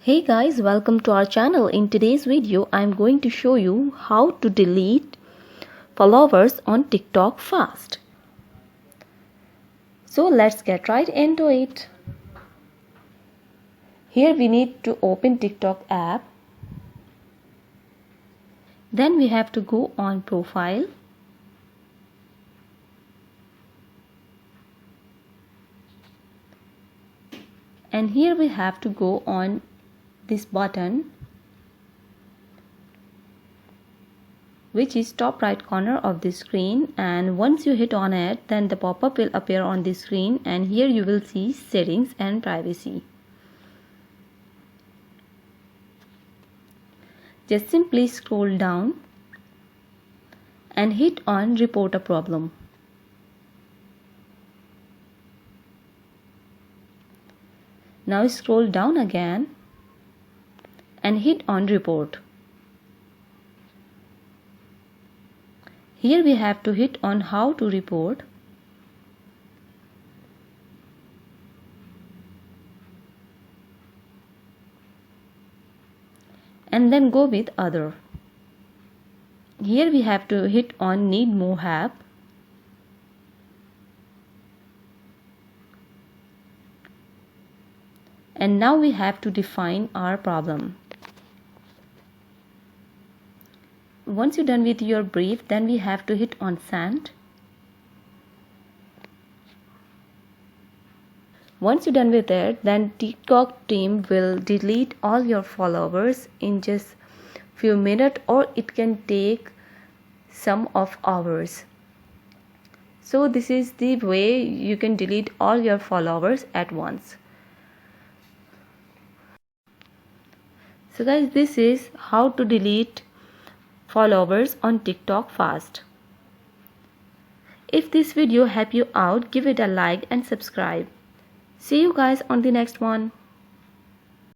Hey guys, welcome to our channel. In today's video, I'm going to show you how to delete followers on TikTok fast. So let's get right into it. Here we need to open TikTok app. Then we have to go on profile. And here we have to go on this button, which is top right corner of the screen, and once you hit on it, then the pop-up will appear on the screen, and here you will see settings and privacy. Just simply scroll down and hit on report a problem. Now scroll down again and hit on report. Here we have to hit on how to report. And then go with other. Here we have to hit on need more help. And now we have to define our problem. Once you're done with your brief, then we have to hit on send. Once you're done with it, then TikTok team will delete all your followers in just few minutes, or it can take some of hours. So this is the way you can delete all your followers at once. So guys, this is how to delete followers on TikTok fast. If this video helped you out, give it a like and subscribe. See you guys on the next one.